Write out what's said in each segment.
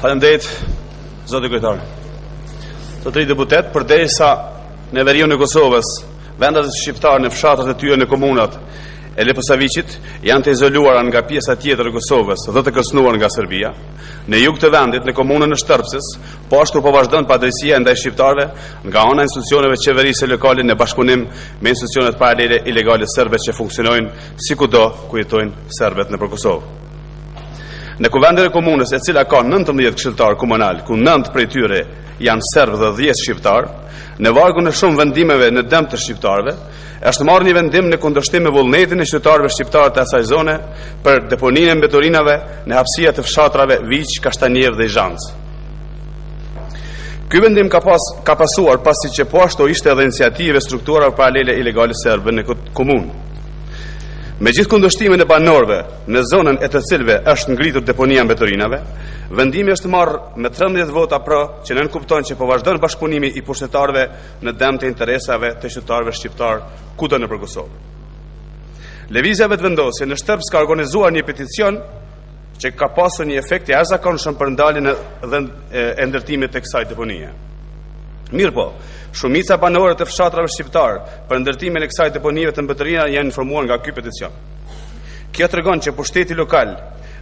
Faleminderit, zoti kryetar. Të tri deputet, përderisa në veriun e Kosovës, vendat shqiptarë në fshatrat e tyre në komunat e Leposaviqit janë të izoluara nga pjesa tjetër e Kosovës dhe të kërcënuar nga Serbia. Në jug të vendit, në komunën e Shtërpsës, po ashtu po vazhdon padrejësia ndaj shqiptarëve nga ana e institucioneve qeverisë lokale në bashkëpunim me institucionet paralele ilegale serbe që funksionojnë sikudo ku jetojnë serbet nëpër Kosovë. Në kuvendin e komunës, e cila ka 19 këshilltar komunal, ku 9 prej tyre janë serbë dhe 10 shqiptar, në vargun e shumë vendimeve në dëm të shqiptarëve, është marrë një vendim në kundërshtim me vullnetin e qytetarëve shqiptarë të asaj zone për deponinë e mbetorinave në hapësia të fshatrave Viq, Kashtanier dhe Zhanc. Ky vendim ka pasuar pasi që po ashtu ishte edhe iniciativë e strukturave paralele ilegale serbe në komunë. Me gjithë kundërshtimin e banorëve në zonën e të cilëve është ngritur deponia mbetorinave, vendimi është marrë me 13 vota pro, që nënkupton që po vazhdon bashkëpunimi i pushtetarëve në dëm të interesave të qytetarëve shqiptar kudo nëpër Kosovë. Lëvizja vetëvendosje në Shtërps ka organizuar një peticion që ka pasur një efekt të jashtëzakonshëm për ndaljen e ndërtimit të kësaj deponie. Mirë po, shumica banorë të fshatrave shqiptar për ndërtimin e kësaj deponie të mbetërina janë informuar nga ky peticion. Kjo tregon që pushteti lokal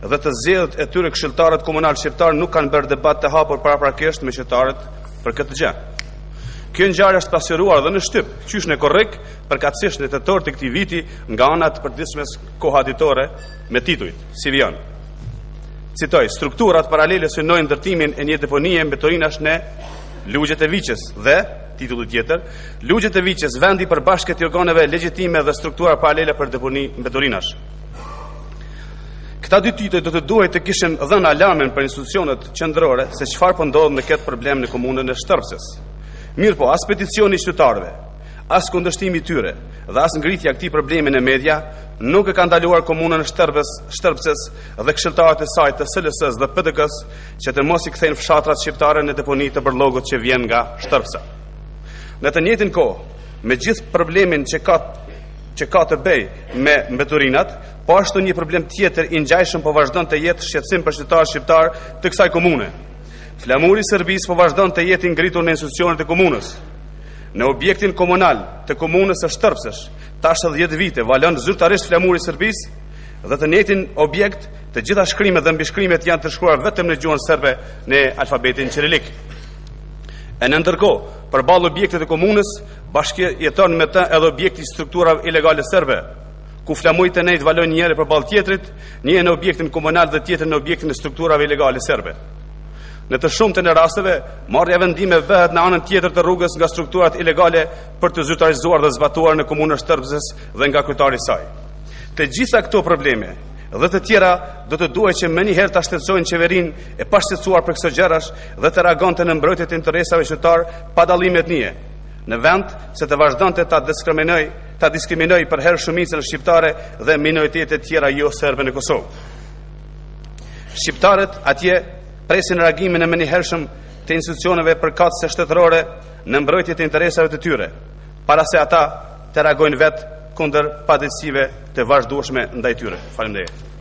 dhe të zgjedhët e tyre këshilltarët komunal shqiptar nuk kanë bërë debat të hapur paraprakisht me qytetarët për këtë gjë. Kjo ngjarje është pasqyruar dhe në shtyp, qysh në korrik përkatësisht në tetor të këtij viti nga ana të përditshmes kohaditore me titujt si vijon. Citoj: strukturat paralele synojnë ndërtimin e një deponie mbetorinash në Lugjet e Viqës dhe, titulli tjetër, Lugjet e Viqës, vendi për bashkët i organeve legjitime dhe struktura paralele për deponi mbetorinash. Këta dy titull do të duhet të kishin dhënë alarmin për institucionet qendrore se çfarë po ndodh me këtë problem në komunën e Shtërpsës. Mirë po, as peticioni i qytetarëve, as kundërshtimi i tyre dhe as ngritja e këtij problemi në media nuk e ka ndaluar komunën e Shtërpsës dhe këshilltarët e saj të SLS-s dhe PDK-s që të mos i kthejnë fshatrat shqiptare në deponi të bërlogut që vjen nga Shtërpsa. Në të njëjtin kohë, me gjithë problemin që ka të bëjë me mbetorinat, po ashtu një problem tjetër i ngjajshëm po vazhdon të jetë shqetësim për qytetarët shqiptar të kësaj komune. Flamuri i Serbisë po vazhdon të jetë i ngritur në institucionet e komunës. Në objektin komunal të komunës së Shtërpsës, tash 10 vite valon zyrtarisht flamuri i Serbisë dhe të njëjtin objekt, të gjitha shkrimet dhe mbishkrimet janë të shkruar vetëm në gjuhën serbe në alfabetin kirilik. E në ndërkohë, përballë objektet e komunës, bashkë jeton me të edhe objekti strukturave ilegale serbe, ku flamuri të njëjtë valon njëri përballë tjetrit, një në objektin komunal dhe tjetër në objektin e strukturave ilegale serbe. Në të shumtën e rasteve, marrja vendime vehet në anën tjetër të rrugës nga strukturat ilegale për të zyrtarizuar dhe zbatuar në komunën e Shtërpsës dhe nga kryetari i saj. Të gjitha këto probleme dhe të tjera do të duhet që më njëherë ta shtetësojnë qeverinë e pashtetësuar për këto gjërash dhe të reagonte në mbrojtje të interesave qytetar pa dallim etnie, në vend se të vazhdonte ta diskriminoj për herë shumicën shqiptare dhe minoritetet tjera jo serbe në Kosovë. Shqiptarët atje presin reagimin e menjëhershëm të institucioneve përkatëse shtetërore në mbrojtje të interesave të tyre, para se ata të reagojnë vetë kundër padrejësive të vazhdueshme ndaj tyre. Faleminderit.